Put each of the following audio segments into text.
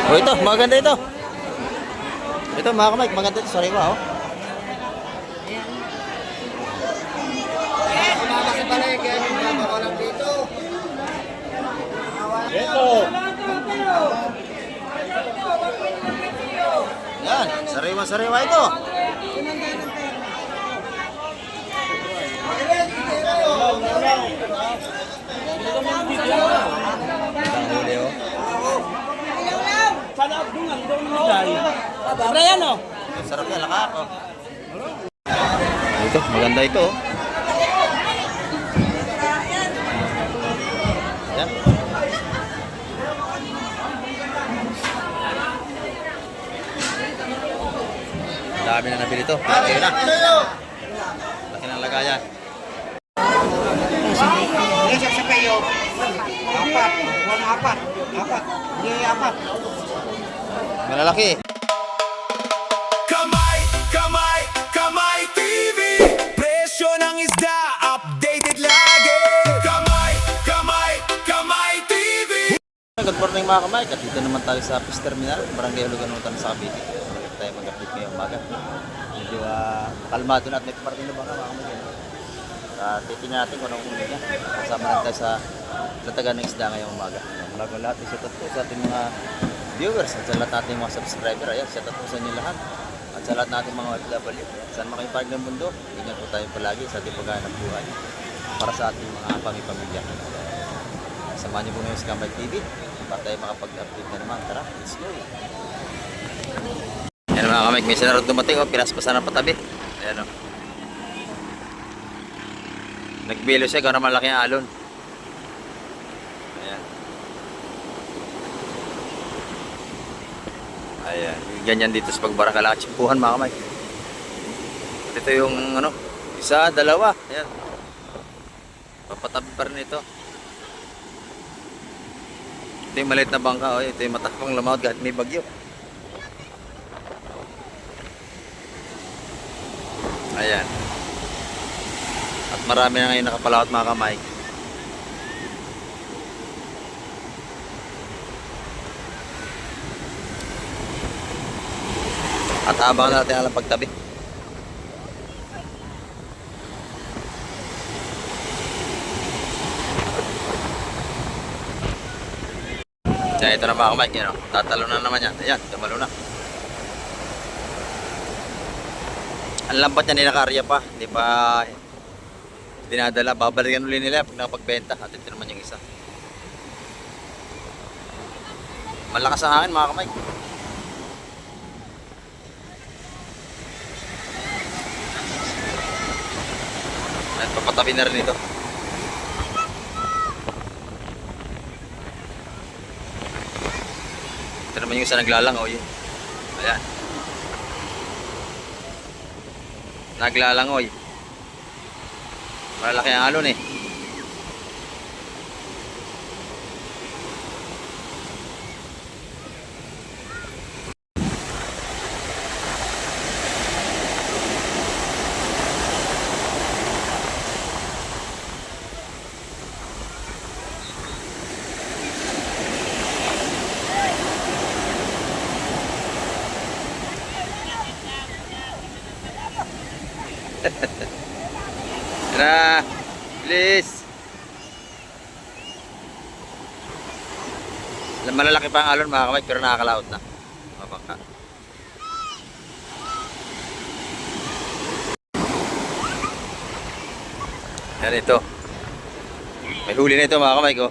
Oh, ito, maganda ito. Ito mga kamay, maganda ito. Sariwa, oh. Yan, sariwa-sariwa ito. Brian, oh. Sarap yan, laka ako. Ito, maganda ito. Yan. Dami na nabili ito. Laki na. Laki ng lagayan. Isa sa kayo. Apat. Apat. Hindi, apat. Malalaki. Kamay TV. Presyo ng isda, updated lagi. Kamay TV. Good morning mga kamay. Dito naman tayo sa Fish Terminal, Barangay Uluganutan sa Cavite. Balik tayo mag-update ngayong umaga. Medyo kalmado na at may parating na baka mga kamay. Titingnan natin kung anong huli niya. Kasama natin tayo sa tatagan ng isda ngayong umaga. Bago lahat, isatot po sa ating mga viewers at sa lahat natin mga subscriber. Ayan, isatot po sa inyo lahat. At sa lahat natin mga OFW. Saan makipag ng mundo, ingat po tayo palagi sa ating paghahanap buhay para sa ating mga pamilya. Samahan niyo po ngayon sa Kamay TV para tayo makapag-update na naman. Tara, let's go! Ayan mga kamay, may sinarod dumating. Pinaspasan ng patabi. Ayan o. Nagbilo siya, gano'n malaki ang alon. Ayan. Ayan. Ganyan dito sa pagbarakala at simpuhan mga kamay. Ito yung ano, isa, dalawa. Ayan. Papatabi pa rin ito. Ito yung maliit na bangka. Oh. Ito yung matakpang lamawad kahit may bagyo. Ayan. At marami na ngayon nakapalawat mga kamay. At abangan natin alang pagtabi. Yan, ito na mga kamay. Yan, tatalo na naman yan. Ayan, tumalo na. Ang lambat niya ninakarya pa. Hindi pa dinadala. Babalikan ulit nila pag nakapagbenta. At ito naman yung isa. Malakas ang hangin mga kamay. At papatabi na rin ito. Ito naman yung isa naglalangoy. Ayan. Naglalangoy. Malaki ang alon eh. Tara, please. Malalaki pa ang alon mga kamay pero nakakalaot na. Mabaka. Yan ito. May huli na ito mga kamay ko.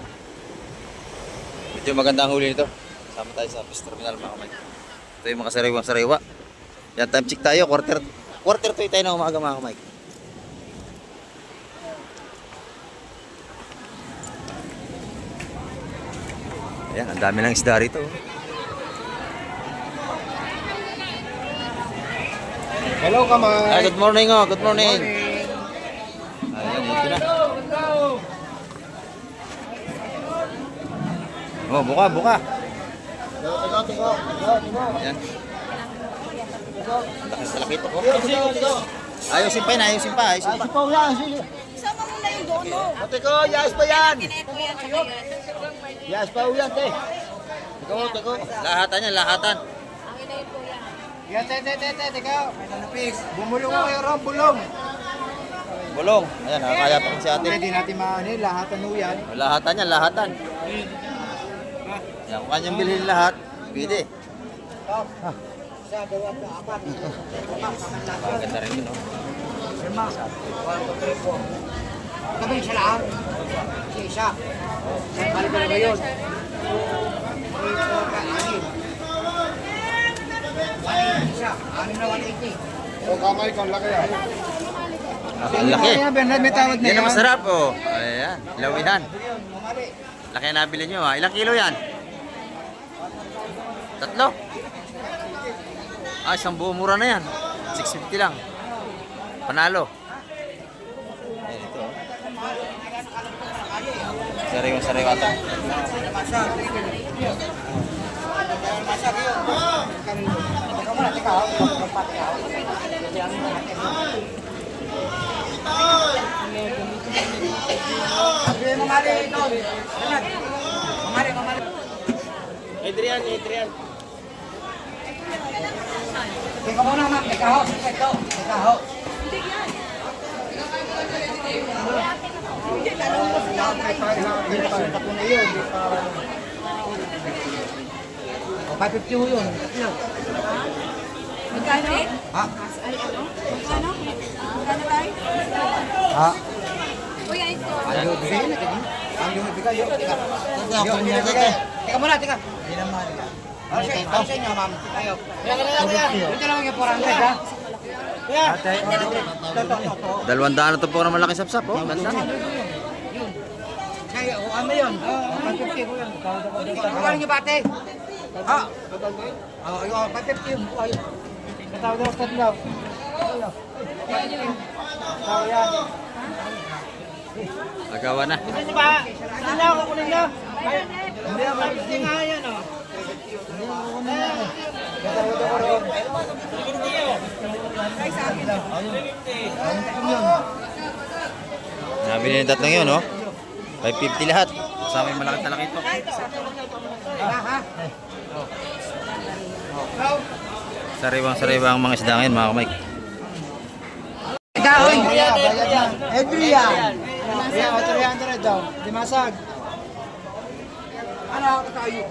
Medyo maganda ang huli nito. Sama tayo sa Fish Terminal mga kamay. Ito yung mga sariwang-sariwa. Yan, time check tayo. Quarter to tayo na umaga mga kamay. Ayan, ang dami ng isda rito. Hello, kamay. Ay, good morning oh, good morning. Ayan, dito na. Oh, buka. Ayan. Laki ito ko. Ayusin pa. Sama mo na yung dono. Ate ko, yas pa yan. Ito yan, tsaka yan. Yas pa yan, te. Lahatan yan, lahatan. Yan, teka. Bumulong ko kayo, Rob, bulong. Bulong. Ayan, nakakaya pa rin si ate. Hindi natin maano, lahatan ho yan. Lahatan yan, lahatan. Yan, kung kanyang bilhin lahat, pwede. Isa, dalawa, apat. Ang ganda rin yun, no? Lima. 1, 2, 3, 4. Kami isa lang. Isa. Balik ko na ngayon. 3, 4, 6. Isa. 6 na 180. O, kamay ko, laki yan. Ang laki. May tawad na Yan yan. ang masarap, oh. Ayan, lawihan. Laki na nabili nyo, ha? Ilang kilo yan? 3? Ah, isang buo mura na yan. 650 lang. Panalo. Ayan, ito, oh. Sariwa ito. Adrian. Teka muna, ma'am. Teka ho. Teka ho. O, 550 ho yun. Magkano? Ha? Magkano? Magkano tayo? Ha? Kuya, ito. Ang bigay na, tingin. Ang bigay, yun. Teka muna, teka. Hindi naman. Ano sa inyo, ma'am? Ayo. Ito lang yung 400, ha? Ate, ito. 200 na ito po na malaki sapsap, oh. Ganda. Kaya, ano yun? 550 ko yun. Kakalan niyo ba, ate? Ha? Oo, 550 yun. Katawag daw, tatlaw. Tawag yan. Agawa na. Gusto niyo ba? Gusto niyo, kukunin niyo? Hindi, 550 nga yan, oh. Hindi, kukunin niyo. Katawag daw ko rin. Nabili yung tatlong yun, oh. 550 lahat. Kasama yung malaki talaki ito. Ha? Sariwang mga isda ngayon, mga kamay. Ikaw, Adrian. Adrian, 300 daw. Dimasag. Ano ako tayo?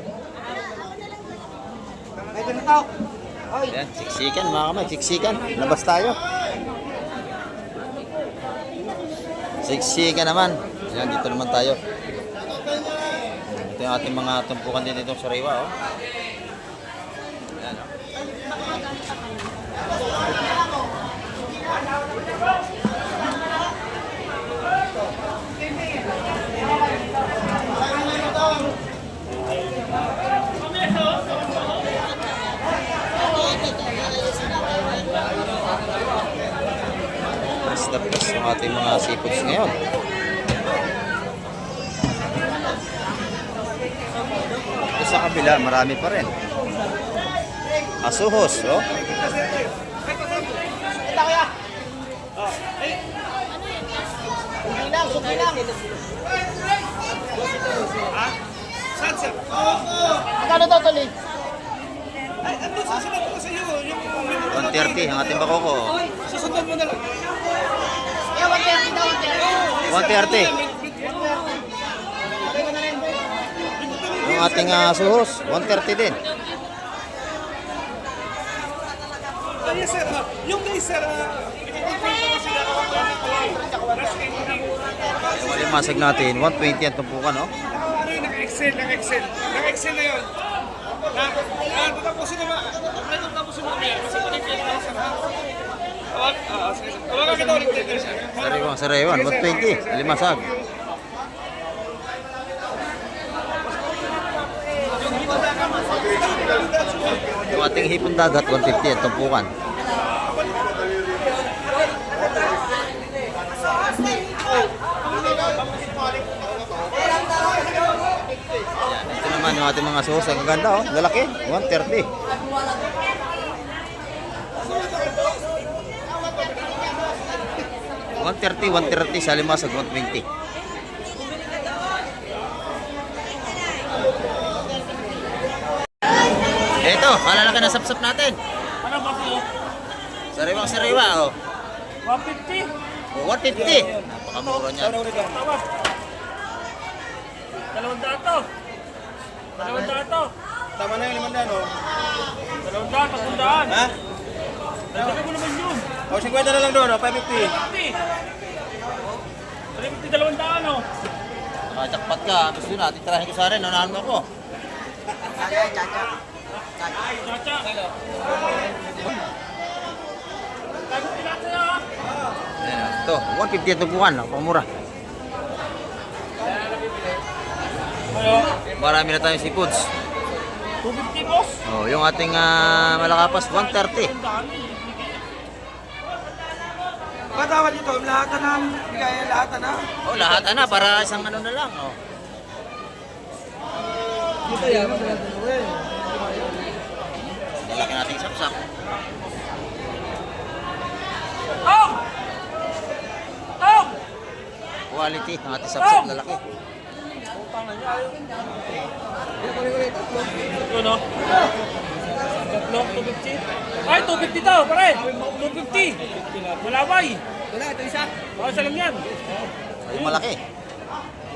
Ay, ganito. Oy. Yan, siksikan mga kamay, siksikan. Labas tayo. Siksikan naman. Yan, dito naman tayo. Ito yung ating mga tumpukan din dito sa sariwa, oh. Yan, oh. Tapos ang ating mga seafoods ngayon. Ito sa kabila, marami pa rin. Asuhos, oh. Magkano daw tuloy? 130 ang ating bakoko. Susunod mo na lang. 130. Yung ating asuhos, 130 din. Yes, sir. Yung guys, sir, Yung alimasag natin, 120 ang tumpukan, oh. naka-excel na yun. Tapusin naman. Tapusin mo kami. Kasi kung nag-excel na siya. Tawagan kita ulit dito siya. Sariwan, 120, alimasag. Yung ating hipon dagat, 150 ang tumpukan. Ito naman yung ating mga suhos, ang ganda, oh. Lalaki, 130. $130 sa alimasag, 120. ito, kalalaki na sapsap natin. Ano ba sa'yo? Sariwang-sariwa, oh. 150? Oh, 150. Napakamura niya. Tawas. 200 to. 200 to. Tama na yung 500, no? 200, 300. Ha? Dagdagan mo naman yun. O, 50 na lang doon, no? 550. 50. 350, 200 oh. Nakajakpat ka. Gusto na, titirahin ko sa rin. Naunahan mo ako. Chacha. Tago pilat sa'yo ha. Ayan, ito, 150 ang tumpukan. Napakamura. Ano? Marami na tayong seafoods. 250 boss. Oh, yung ating malakapas, 130. Patawad dito, lahat na bigay, lahat na. Oh, lahat na para isang ano na lang. Oh. Dito yan. Lalaki nating sapsap. Tom! Tom! Quality ng ating sapsap lalaki. Ito no? Tatlo, 250. Ay, 250 daw, pare. 250. Malabay. Wala, ito isa. Baka isa lang yan. Yung malaki.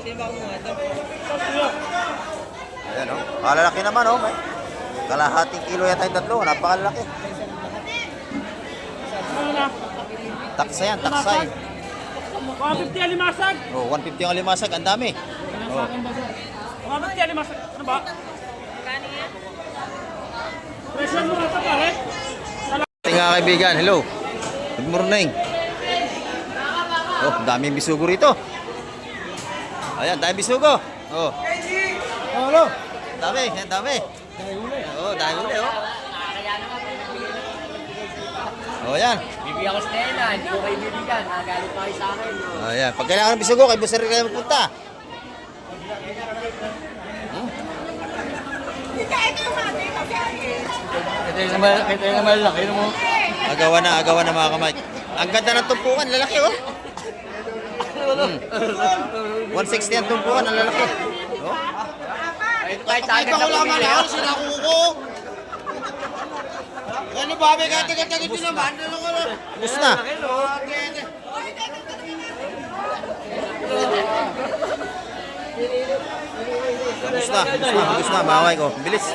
Sino mo nga ito? Tatlo. Ayan, oh. Kalalaki naman, oh. May kalahating kilo yata yung tatlo. Napakalaki. Ano na? Taksa yan, taksay. 150 alimasag. Oh, 150 ang alimasag. Ang dami. Oh. 150 alimasag. Ano ba? Presyon mo na ito, pare. Ating mga kaibigan, hello. Good morning. Oh, daming bisugo rito. Ayan, daming bisugo. Oh. Hello. Dami, yan dami. Oh, dami uli, oh. Oh, yan. Bibigyan ko sa nena, hindi ko kayo bibigyan. Nagalit pa kayo sa akin. No? Oh, yan. Pag kailangan ng bisugo, kay Busser kayo magpunta. Ito yung malaki mo. Agawan na mga kamay. Ang ganda ng tumpukan, lalaki, oh. 160 ang tumpukan, ang lalaki. Oh. Kahit sa akin na pumili. Sinakuko. Ano ba, may katigat-tigat din naman. Ubus na. Ubus na, maway ko. Bilis.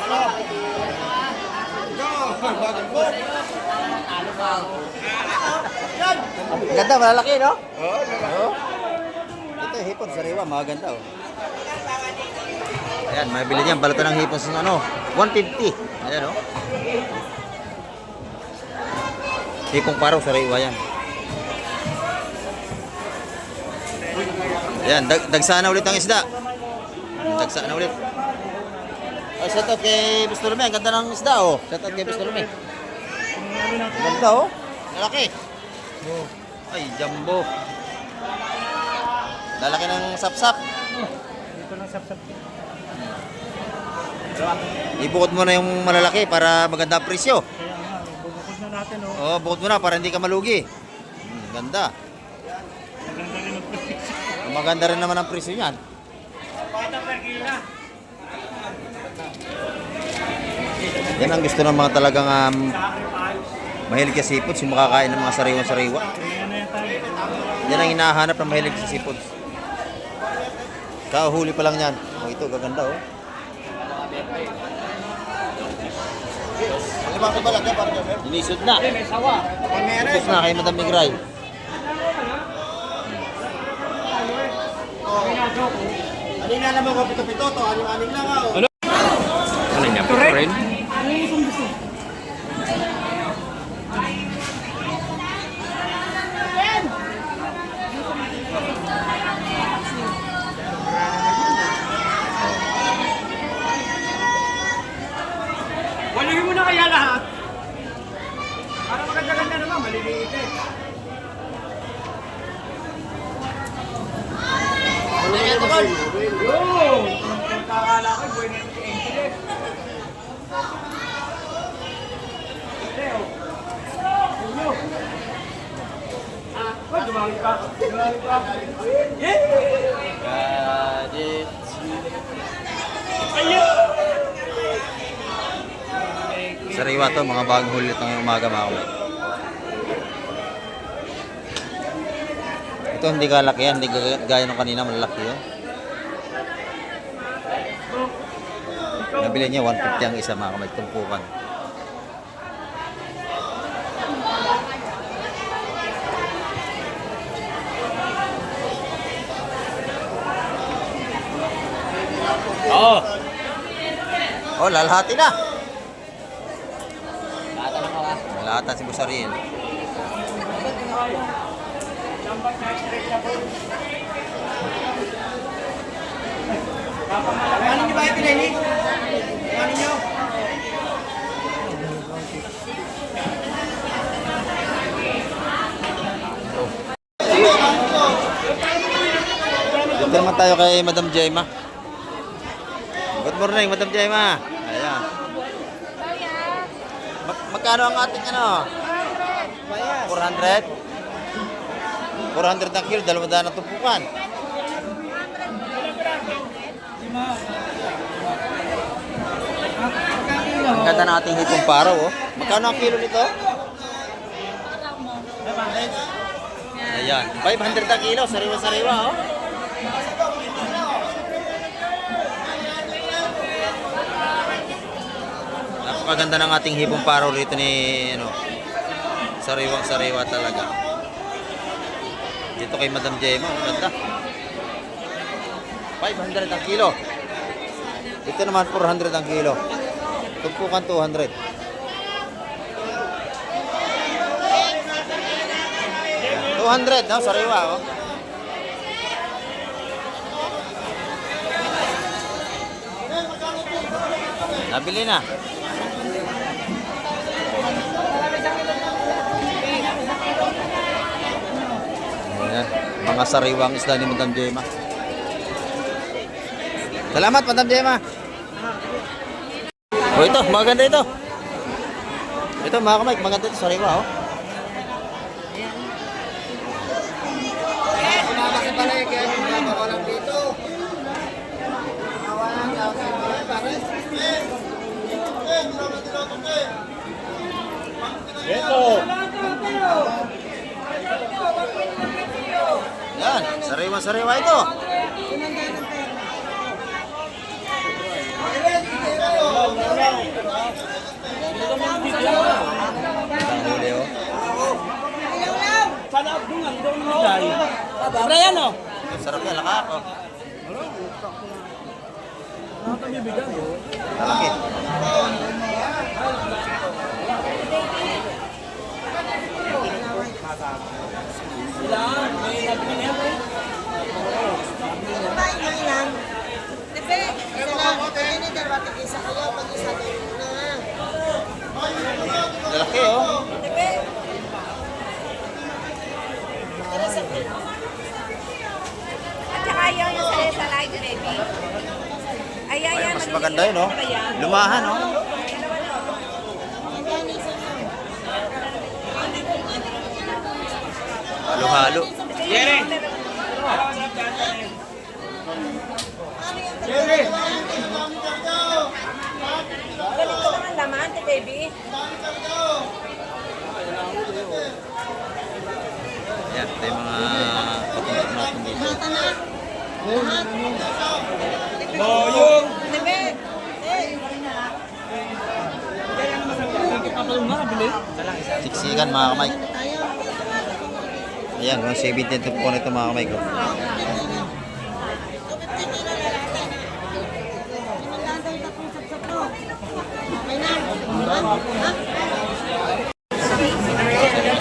Ang ganda, malalaki, no? Oo. Ito, hipon, sariwa, maganda, oh. Ayan, mabili niyan, balatan ng hipon sa ano, 150. Ayan, oh. Hipong paraw, sariwa yan. Ayan, dagsa na ulit ang isda. Dagsa na ulit. Oh, shout out kay Bustolome, ang ganda ng isda, oh. Shout out kay Bustolome. Ang ganda, oh. Lalaki. Ay, jumbo. Lalaki ng sapsap. Dito lang sap-sap. Ibukod mo na yung malalaki para maganda ang presyo. Kaya nga, bubukod na natin oh. Oh, bukod mo na para hindi ka malugi. Ganda. Maganda rin ang presyo. Maganda rin naman ang presyo niyan. Pakita per kilo na. Yan ang gusto ng mga talagang mahilig sa seafoods, yung makakain ng mga sariwa-sariwa. Kaya na yan tayo. Yan ang hinahanap ng mahilig sa seafoods. Kahuli pa lang yan. Oh, ito, gaganda, oh. Inisod na. Ubus na kay Madam Migray. Kanina naman ko pito-pito to, anim-anim lang ako. Ano niya? Pito rin? Waluhin mo na kaya lahat. Para maganda-ganda naman, maliliit eh. Yo! Kakala ko, buhay na yung Angeles. Leo. Yo! Oh, dumami pa. Dumami pa. Yeah! Got it. Ayun! Sariwa to, mga bagong huli ito ngayong umaga mga kamay. Ito hindi kalaki yan, hindi gaya nung kanina, malalaki yun. Nabili niya 150 ang isa mga kamay, tumpukan. Oo. Oh, lalahati na. Bata na kawa. Lalahatan si Busaril. Ano niyo ba ito, Lenny? Ano niyo? Dito naman tayo kay Madam Jemma. Good morning, Madam Jemma. Ayan. Magkano ang ating ano? 400? 400 ang kilo, 200 ang tumpukan. Ang ganda ng ating hipong paro, oh. Magkano ang kilo nito? Ayan, 500 ang kilo, sariwa-sariwa, oh. Napakaganda ng ating hipong paro rito ni, ano, sariwang-sariwa talaga. Dito kay Madam Jemma, ang ganda. 500 ang kilo. Ito naman 400 ang kilo. Tumpukan 200. $200, no? Sariwa, oh. Nabili na. Ayan, mga sariwang isda ni Madam Jemma. Salamat, Madam Jemma. Oh, ito, maganda ito. Ito, mga kamay, maganda ito, sariwa, oh. Kasi pala yung kaya yung mga walang dito. Ito. Yan, sariwa-sariwa ito. Ang huli, oh. Sa loob doon, ang doon mo. Sobra yan, oh. Sarap yan, laka ako. Lalaki. Lalaki, oh. At saka yung sa live, baby. Ayan, Ay, yan. mas maganda yun, oh. Lumahan, oh. Halo-halo. Jerry. Jerry. Ganito lang ang laman, baby. Yan, ito yung mga patuntok natin dito. Boyong. Siksikan mga kamay. Ayan, kung 17 po nito mga kamay ko.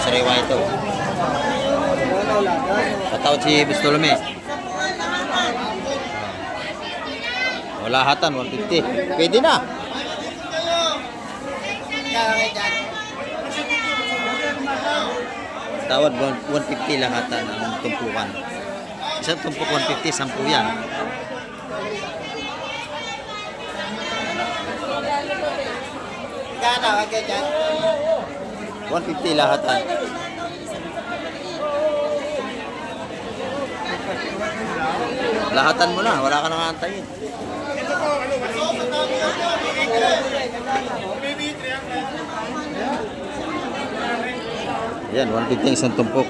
Sariwa ito. Patawad si Bustolome. Wala hatan, 150. Pwede na. Tawad 150 lahatan ang tumpukan. Isang tumpuk 150, 10 yan. Kaya tawag ka dyan? 150 lahatan. Lahatan mo na, wala ka nang aantayin. Yan, 150 isang tumpok.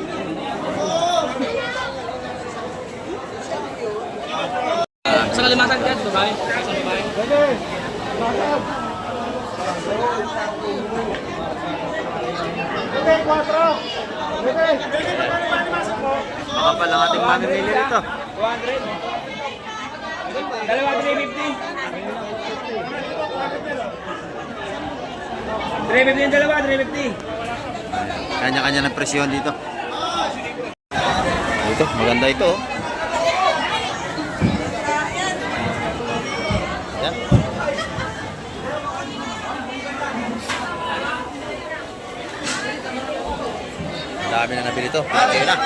Sa kalimatan ka, babae. Sa babae. Makapal ang ating mamimili rito. 200. Dalawa 350. 350 yung dalawa, 350. Kanya-kanya ng presyon dito. Ito, maganda ito. Oh. Yan. Dami na nabili ito. Laki na.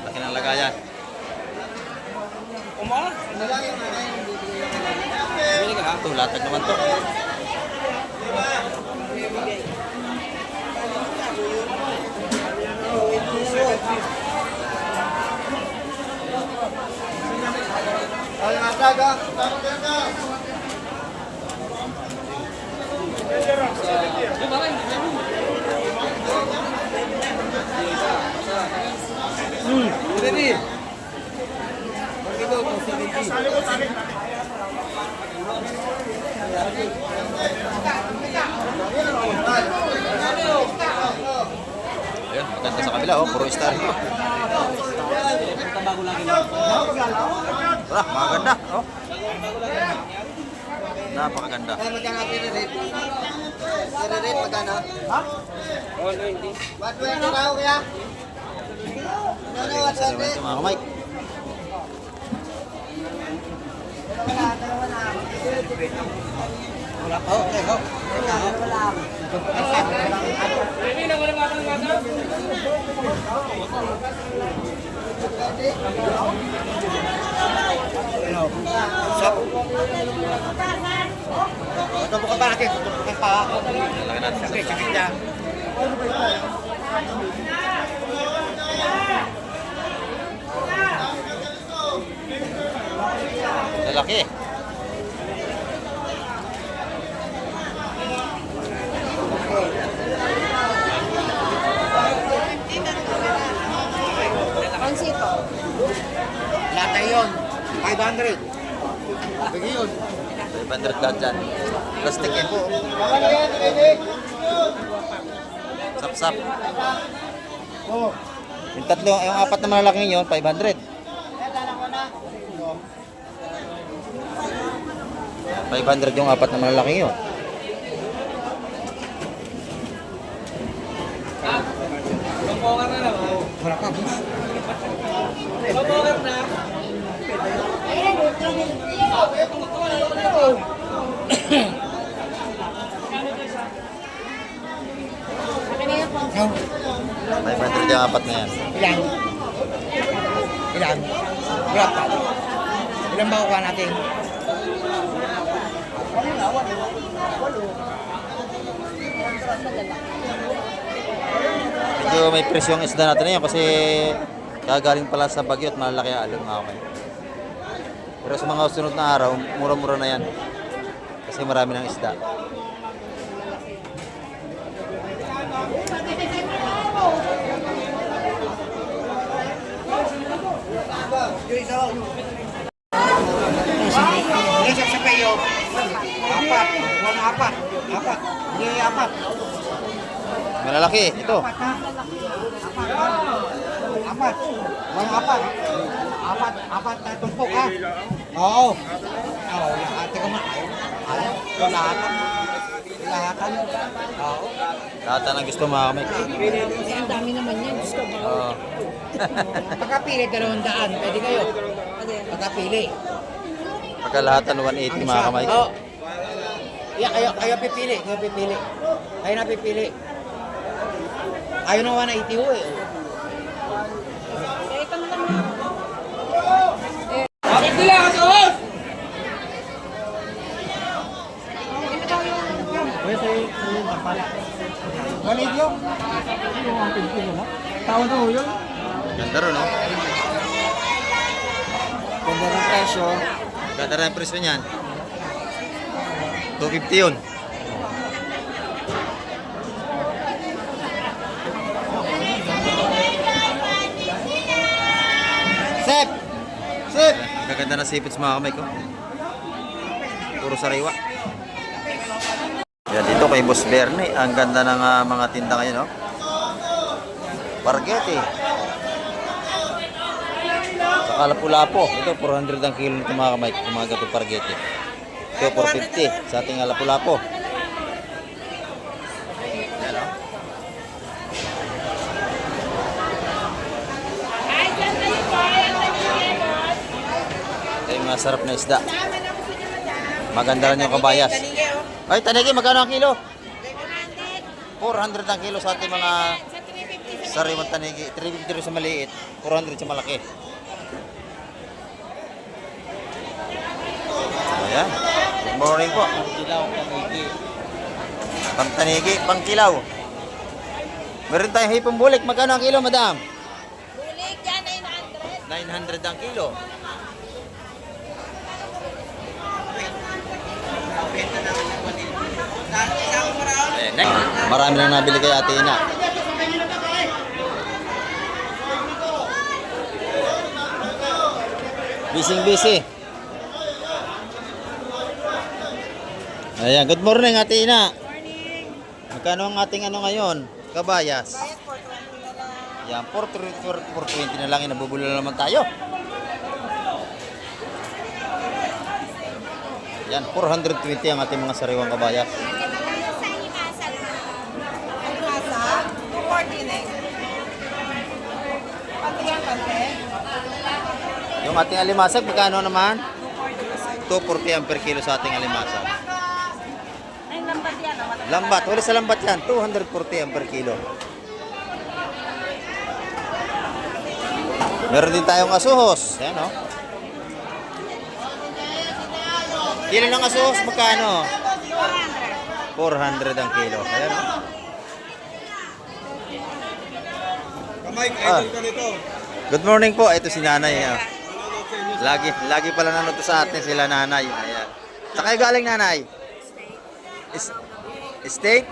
Laki ng lagayan. Ito, latag naman to. Ayun, maganda sa kabila, oh, puro star ito. Wala, maganda, oh. Napakaganda. Isa naman ito mga kamay. Hindi na wala matang. Tutupo ka pa natin. Tutupo ka pa. Lalaki natin sa Sakit niya. lalaki. Pansito. Lata yun. 500. Lagi yun. 500 lahat dyan. Plastic yan po. Sap-sap. Yung tatlo, yung apat na malalaking yun, 500. 500 yung apat na malalaking yun. Wala pa, boss. Ikaw, 500 yung apat na yan. ilan? Ilan? Wala pa. Ilan ba kukuha natin? Medyo may presyo yung isda natin na yun kasi kagaling pala sa Bagyo at malalaki ang alon mga kamay. Pero sa mga sunod na araw, mura-mura na yan. Kasi marami ng isda. Hindi sa payo. Apat. One apat. Apat. Hindi apat. Malalaki, ito. Apat. One apat. Apat. Apat na tumpok ha. Oo. Oo. Teka mo. Lahatan. Lahatan. Oo. Lahat ng gusto mga kamay. Ang dami naman yan. Gusto mo. Oo. Pagkapili 200. Pwede kayo. Pagkapili. Pagkalahatan 180 mga kamay. Oo. Kayo pipili. Kayo pipili. Kayo na pipili. Ayaw na 180 ho eh. Ito na lang. Bakit nila kasoos? Ito daw yung... Kuya sa'yo kapal. 180 yun. Yung 150 na. Tawag na ho yun. Ganda rin, no? Ganda ng presyo. Ganda rin ang presyo niyan. 250 yun. Gaganda ng seafoods mga kamay ko. Puro sariwa. Yan dito kay Boss Bernie. Ang ganda ng mga tinda ngayon, no? Pargete. Saka lapu-lapo. Ito, 400 ang kilo nito mga kamay. Umaga ito pargete. Ito, 450 sa ating lapu-lapo. Yan, no? Ito yung masarap na isda. Maganda rin yung kabayas. Ay, tanigi, magkano ang kilo? 400 ang kilo sa ating mga sariwang tanigi. 350 sa maliit, 400 sa malaki. Ayan. Good morning po. Pang tanigi, pang kilaw. Meron tayong hipong bulik. Magkano ang kilo, madam? Bulik yan, 900. 900 ang kilo. Marami nang nabili kay Ate Ina. Busy. Ayan, good morning Ate Ina. Magkano ang ating ano ngayon? Kabayas. Yan, 420 na lang. Nabubula na naman tayo. Yan, 420 ang ating mga sariwang kabayas. Sa Himasan. Almasa, 240 na yun. Pati yan, pati. Yung ating alimasag, magkano naman? 240 ang per kilo sa ating alimasag. Ay, lambat yan. Lambat, wala sa lambat yan, 240 ang per kilo. Meron din tayong asuhos. Ayan, no? Kilo ng asuhos, magkano? 400 ang kilo. Ayan, no? Good morning po. Ito si nanay. Lagi pala nanonood sa atin sila nanay. Ayan. Saan kayo galing nanay? State?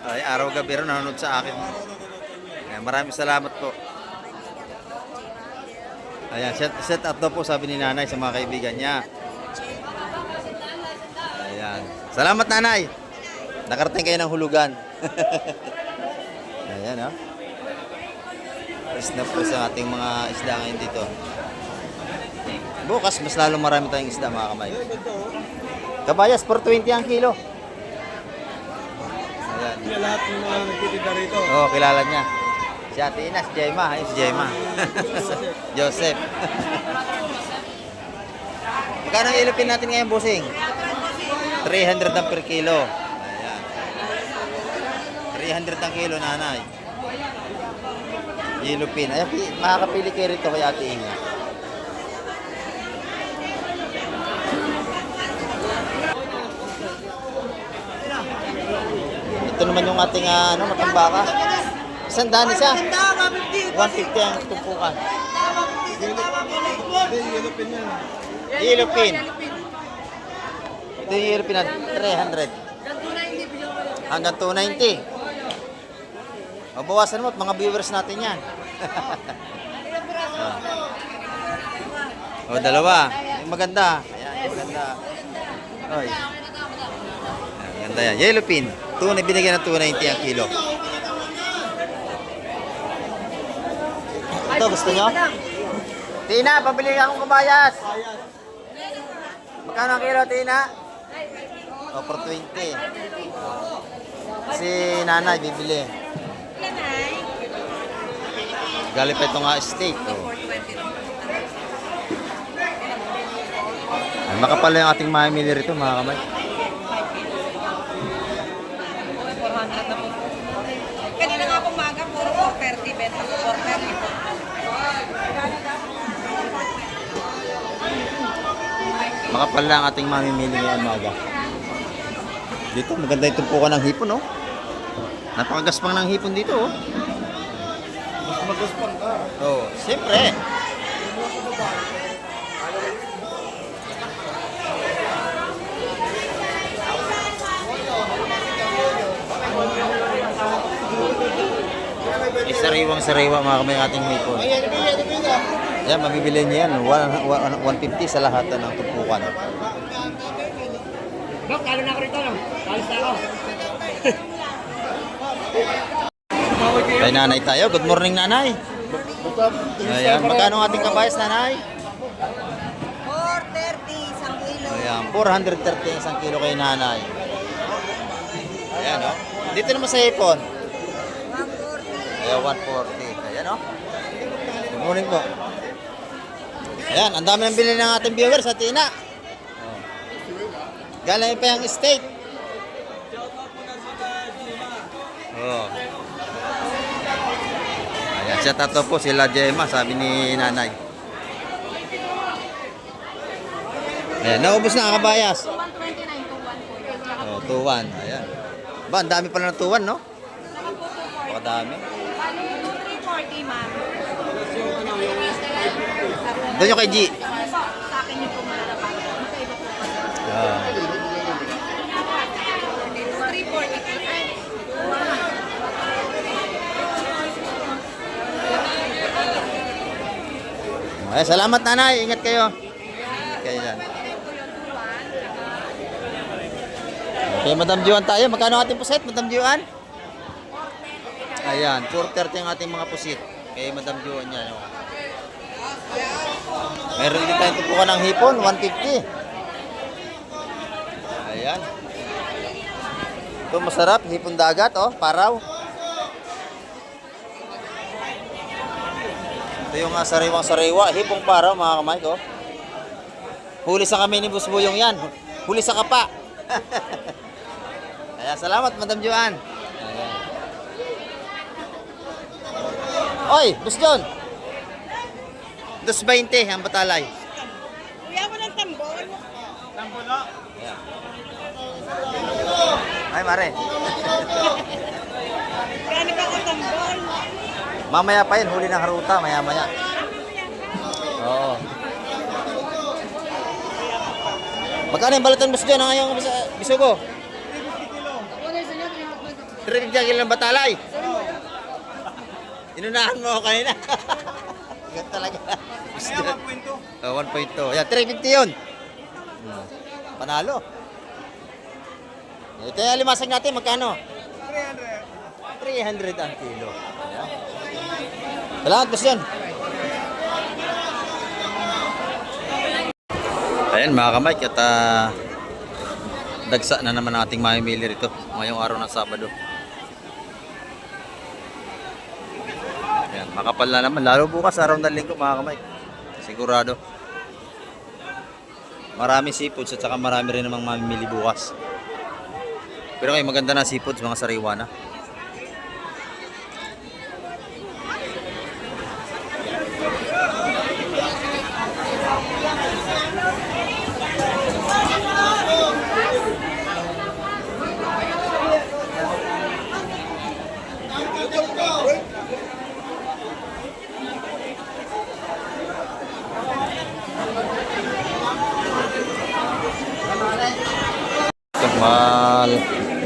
Ay, araw-gabi rin nanonood sa akin. Ayan, maraming salamat po. Ayan, set up daw po sabi ni nanay sa mga kaibigan niya. Ayan. Salamat nanay. Nakarating kayo ng hulugan. Ayan, no? Press na press ang ating mga isda ngayon dito. Bukas, mas lalong marami tayong isda mga kamay. Kabayas, 420 ang kilo. Ayan. Kaya lahat ng mga nagtitinda rito. Oo, kilala niya. Si Ate Ina, si Jemma. Ayun, si Jemma. Joseph. Magkano ang ilupin natin ngayon, bossing? 300 ang per kilo. Ayan. 300 ang kilo, nanay. Ilupin. Ayan, makakapili kayo rito kay Ate Ina. Ito naman yung ating matambaka. Isang daan isa. 150 ang tumpukan. Yellow pin. Ito yung yellow pin na 300. Hanggang 290. Mabawasan mo at mga viewers natin yan. O, dalawa. Yung maganda. Ayan, yung maganda. Oy. Ayan, maganda yan. Yellow pin. Binigyan ng 290 ang kilo. Ito, gusto nyo? Tina, pabili akong kabayas. Magkano ang kilo, Tina? O, 420. Si nanay, bibili. Galing pa ito nga steak. Oh. Ay, makapal yung ating mamimili rito, mga kamay. Kanina nga umaga, puro 430. Benta ko 430 po. Makapal lang ating mamimili ngayong umaga. Dito, maganda yung tumpukan ng hipon, oh. Napakagaspang ng hipon dito, oh. Mas magaspang ka. Oh, siyempre. May sariwang-sariwa mga kamay ating hipon. Yan, mabibili niya yan. 150 sa lahat ng tumpukan. Dok, talo na ako rito, no? Talis na ako. Kay nanay tayo. Good morning, nanay. Ayan, magkano ang ating kabayas, nanay? 430 isang kilo. Ayan, 430 ang isang kilo kay nanay. Ayan, oh. Dito naman sa hipon. 140. Ayan, 140. Ayan, oh. Good morning po. Ayan, ang dami ng bilhin ng ating viewers sa Tina. Oh. Galing pa yung steak. Oh. Ayan, siya tato po sila Gemma, sabi ni nanay. Ayan, naubos na ang kabayas. 129 to 140. Oh, 2-1. Ayan. Ba, ang dami pala ng 2-1, no? Pakadami. Ano yung 340, ma'am? Doon yung kay G. Sa akin yung pumalalapan. Magkaiba po. Ah. 340. Ay, salamat nanay. Ingat kayo. Ingat kayo dyan. Okay, Madam Juan tayo. Magkano ating pusit, Madam Juan? Ayan, 430 ang ating mga pusit. Kay Madam Juan yan. Oh. Meron din tayong tupukan ng hipon, 150. Ayan. Ito masarap, hipon dagat, oh, paraw. Ito yung sariwang-sariwa, hipong paraw, mga kamay ko. Huli sa kami ni Busbuyong yan. Huli sa kapa. Ayan, salamat, Madam Juan. Ayan. Oy, Bus John. 220 ang batalay. Kuya mo ng tambol. Ayan. Ay, mare. Gano'n ba ako tambol? Mamaya pa yun, huli ng haruta, maya-maya. Oo. Magkano yung balatan Bus John ang ngayong bisugo? 350 kilo ng batalay. Inunahan mo ako kanina. Ganun talaga. Kaya 1.2. 1.2. Ayan, 350 yun. Panalo. Ito yung alimasag natin, magkano? 300 ang kilo. Ayan. Salamat, Bus John. Ayan mga kamay, at dagsa na naman ating mamimili rito ngayong araw ng Sabado. Ayan, makapal na naman. Lalo bukas, araw ng linggo mga kamay. Sigurado. Marami seafoods at saka marami rin namang mamimili bukas. Pero ngayon maganda na seafoods, mga sariwa na.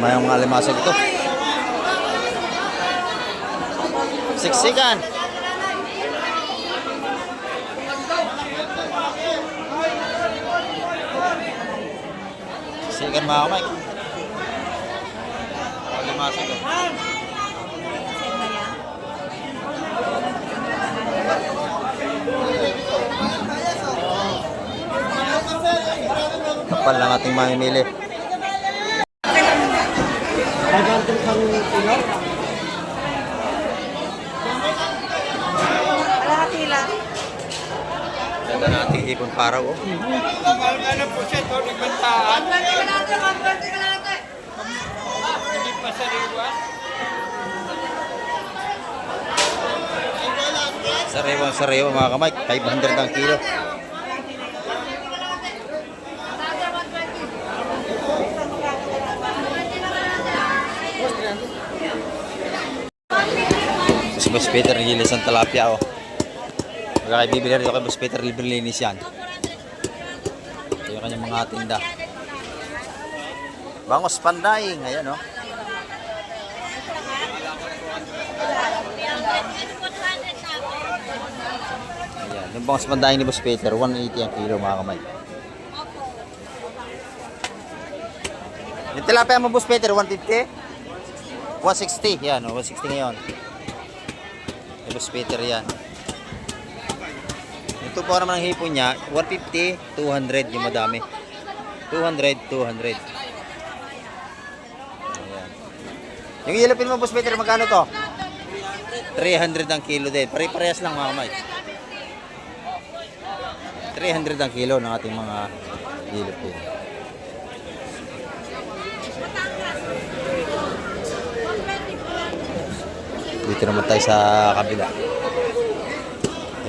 Mayang mga alimasag ito. Siksikan. Siksikan mga kamay. Alimasag ito. Kapal lang ating mamimili. Kalahati lang. Ganda na ating hipon paraw. Oh. Kapal ka na po siya, ito, nagbantaan. Hindi pa sariwa. Sariwa mga kamay. 500 ang kilo. Si Boss Peter naglilis ang talapia. Oh. Magkakibibili rin kay Boss Peter, libre-linis yan. Ito yung kanyang mga tinda. Bangos Pandaing. Ayan, oh. Ayan, yung bangus pandaing ni Boss Peter, 180 ang kilo mga kamay. Yung tilapia mo Boss Peter, 150? 160, yan, 160 ngayon. Yung Boss Peter yan. Ito po naman ang hipon niya, 150, 200 yung madami. 200, 200. Ayan. Yung yellowfin mo Boss Peter, magkano to? 300 ang kilo din. Pare-parehas lang mga kamay. 300 ang kilo ng ating mga yellowfin. Dito naman tayo sa kabila.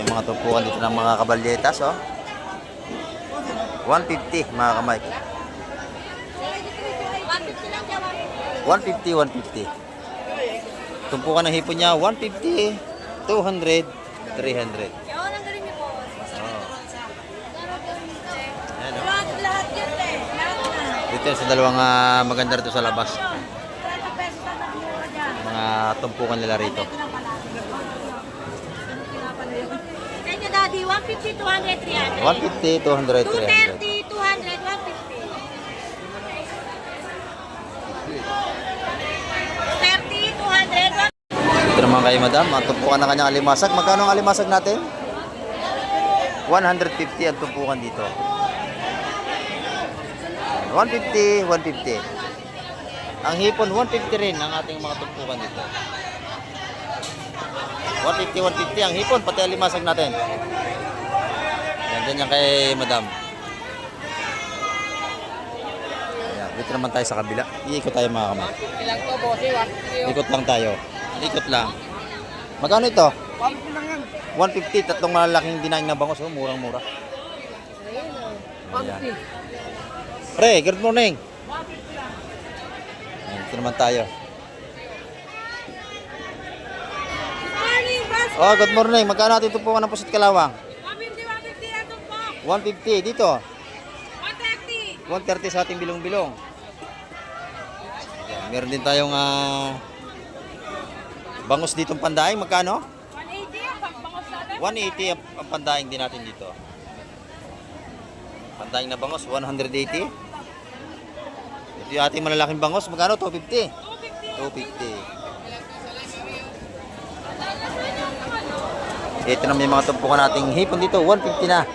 Yung mga tumpukan dito ng mga kabalyetas, oh. 150 mga kamay. 150, 150. Tumpukan ng hipon niya, 150, 200, 300. Oh. Ayan, oh. Lahat yun eh. Lahat na. Dito sa dalawang maganda rito sa labas. 30 pesos ang nagmura dyan. Mga tumpukan nila rito. Sa inyo, Daddy, 150, 200, 300. 150, 200, 300. 230, 200, 150. 30, 200, 150. Ito naman kay madam, ang tumpukan ng kanyang alimasag. Magkano ang alimasag natin? 150 ang tumpukan dito. 150, 150. Ang hipon, 150 rin ang ating mga tumpukan dito. 150, 150 ang hipon, pati alimasag natin. Yan, ganyan kay madam. Ayan, dito naman tayo sa kabila. Iikot tayo mga kamay. Ilang to, boss? Ikot lang tayo. Ikot lang. Magkano ito? 150 lang yan. 150, tatlong malalaking dinaing na bangos. Oh, murang-mura. Ayan. Pre, good morning. Ayan, ito naman tayo. Morning, boss. Oh, good morning. Magkano natin tumpukan ng pusit kalawang? 150, 150 yan po. 150 dito. 130. 130 sa ating bilong-bilong. Ayan, meron din tayong bangus ditong pandaing. Magkano? 180 ang pagbangos natin. 180 ang pandaing din natin dito. Pandaing na bangos, 180. Ito yung ating malalaking bangos. Magkano? 250. 250. Ito na may mga tumpukan nating hipon dito. 150 na.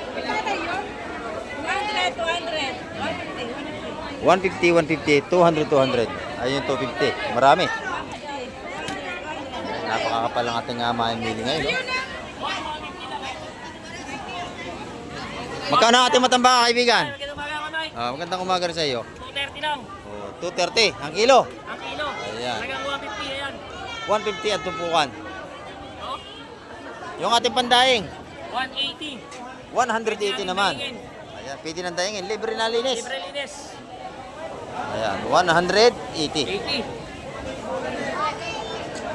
150, 100, 200, 150, 150, 200, 200. Ayun, 250. Marami. Napakakapal ang ating mamimili ngayon. No? Magkano ang ating matamba, kaibigan? Magandang umaga rin sa iyo. 230 lang. Oh, 230 ang kilo. Ang kilo. Ayan. Hanggang 150 na yan. 150 at tumpukan. Yung ating pandaing, 180. 180 naman. Ayan, pwede ng daingin. Libre na linis. Libre linis. Ayan, 180. 80.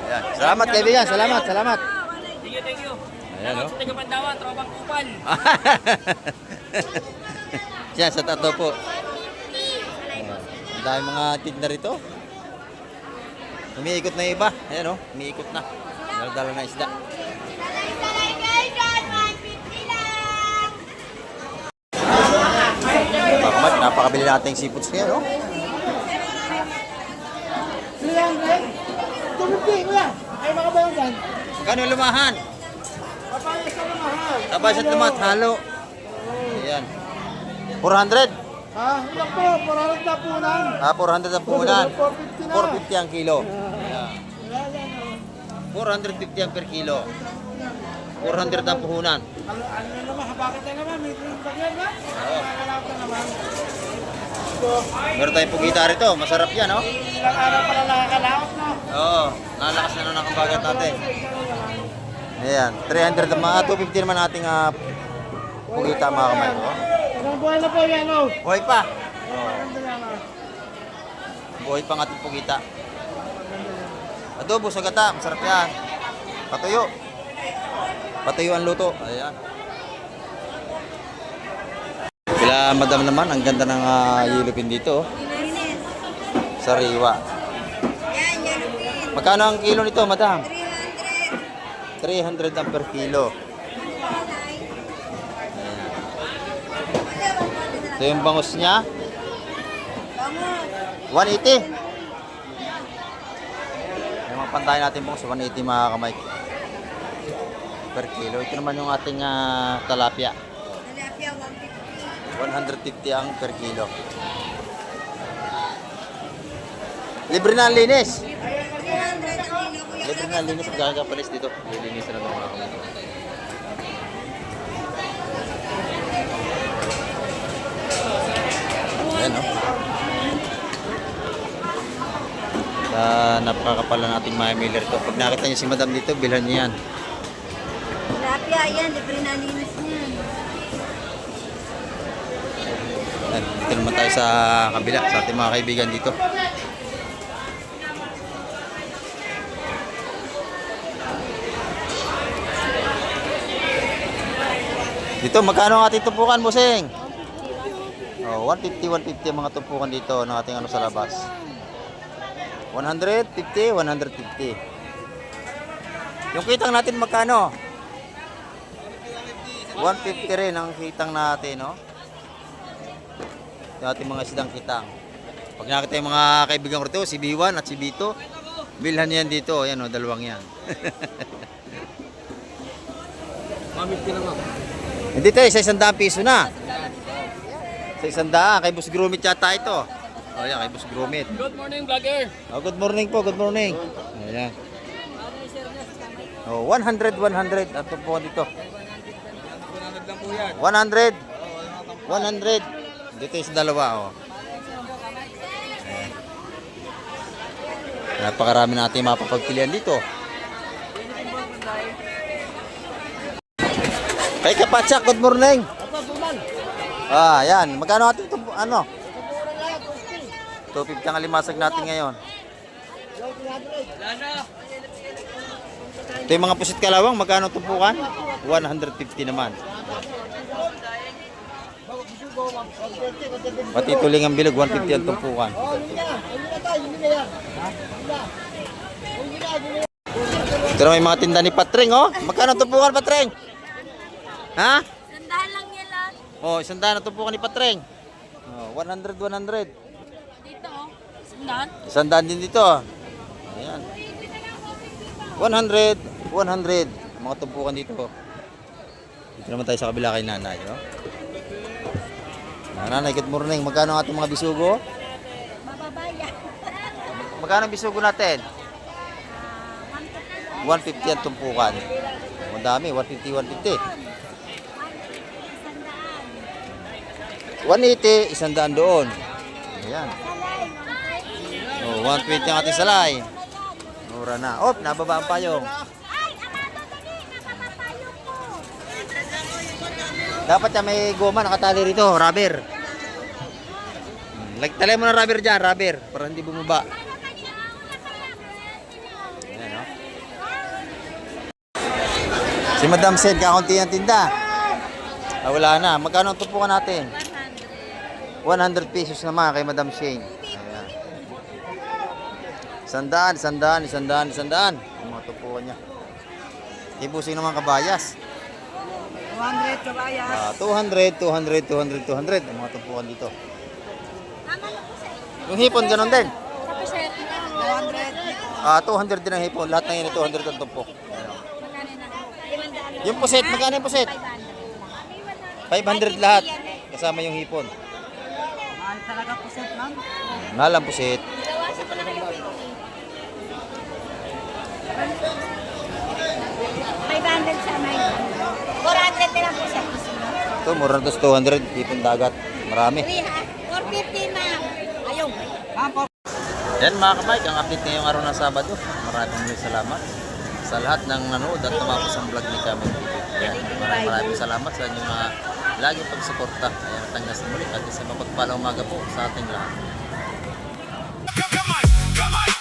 Ayan. Salamat kaibigan, salamat, salamat. Thank you, thank you. Ayan, Salamat oh. sa Tagapandawan, Tropang Kupal. Siya sa tato po. Ayan. Ang dami mga tinda rito. Umiikot na yung iba. Ayan o, umiikot na. Dala-dala na isda. Bakamat, napakabili natin seafoods ngayon, no? 250 kuya. Ay makabayan dyan. Magkano yung lumahan? Papayas ka naman. Tabas at lumat, halo. Ayan. 400? Ha? Ilan po? 400 na punan. 400 ang puhunan. 450 na. 450 ang kilo. Ayan. 450 ang per kilo. 400 ang puhunan. Ano naman? Bakit na naman? May bagyan na? Oo. Nakalap na naman. Meron tayong pugita rito. Masarap yan, no? Ilang araw pala nakakalaot na. Oo. Nalakas na nun ang kambagat natin. Ayan. 300 naman. 250 naman ating pugita mga kamay. Oh. Ilang buhay na po yan, oh. Buhay pa. Ganda yan, oh. Buhay pa ang ating pugita. Adobo sa gata. Masarap yan. Patuyo. Patuyo ang luto. Ayan. Kila madam naman, ang ganda ng yellowfin dito. Oh. Sariwa. Magkano ang kilo nito, madam? 300. 300 ang per kilo. Ito yung bangus niya. 180. Yung mga pantayan natin bangus, 180 mga kamay. Per kilo. Ito naman yung ating talapia. Tilapia, 150 150. ang per kilo. Libre na ang linis. 300 ang kilo, kuya. Libre na ang linis. Magkakapalis dito. Lilinis na lang mga kamay. Ayan, no? Napakakapal na nating mga miller to. Pag nakita niyo si madam dito, bilhan niyo yan. Tilapia, yan. Libre na linis niyan. Ayan, dito naman tayo sa kabila, sa ating mga kaibigan dito. Dito, magkano ang ating tumpukan, Busing? Oh, 150 ang mga tumpukan dito ng ating sa labas. 150, 150. Yung kitang natin magkano? 150 rin ang kitang natin, no? Yung ating mga sidang kitang. Pag nakita yung mga kaibigan ko rito, si B1 at si B2, bilhan yan dito. Ayan, o, dalawang yan. Hindi tayo, sa 100 piso na. Sa 100, kay Boss Grumit yata ito. O, yan, kay Boss Grumit. Good morning, vlogger. Oh, good morning po, good morning. Ayan. Oh, 100 ang tumpukan dito. 100 lang po yan. 100. 100. Dito is dalawa, oh. Ayan. Napakarami natin mapapagpilian dito. Kay Kapatsak, good morning. Ah, yan. Magkano ating ito, ano? 250 ang alimasag natin ngayon. Ito yung mga pusit kalawang, magkano tumpukan? 150 naman. Pati tuling ang bilog, 150 ang tumpukan. Ito na may mga tinda ni Patreng, oh. Magkano tumpukan, Patreng? Ha? Sandahan lang yan lang. Oh, 100 na tumpukan ni Patreng. Oh, 100. Dito, oh. Sandahan. 100 din dito. Ayan. 100. Mga tumpukan dito. Dito naman tayo sa kabila kay nanay. No? Nanay, good morning. Magkano ang ating mga bisugo? Mababaya. Magkano ang bisugo natin? 150 ang tumpukan. Ang dami, 150. 180, 100 doon. Ayan. Oh, 120 ang ating salay. Mura na. Oh, nababa ang payong. Dapat yan may goma nakatali rito, rubber. Talay mo na rubber dyan, rubber. Para hindi bumaba. Ayan, no? Si Madam Sen, kakunti ang tinda. Ah, wala na. Magkano ang tupukan natin? 100 pesos naman kay Madam Shane. Ayan. 100. Ang mga tupukan niya. Ibusing naman kabayas. 200 kabaya. 200. Ang mga tupukan dito. Yung hipon, ganun din. 200 din ang hipon. Lahat ng yun, 200 ang tumpok. Yung puset, magkano yung puset? 500 lahat. Kasama yung hipon. Mahal talaga po set, ma'am. Mahal ang puset. 500 sa may. 400 na lang po set. Ito, mura na 200. Hipon dagat. Marami. 450, ma'am. Ayaw. Yan mga kabike, ang update ngayong araw ng Sabado. Maraming salamat sa lahat ng nanood at tumapos ang vlog ni Kamil TV. Yan, maraming salamat sa inyong mga laging pagsuporta. Ayan, hanggang sa muli at isang mapagpalang umaga po sa ating lahat. Come on.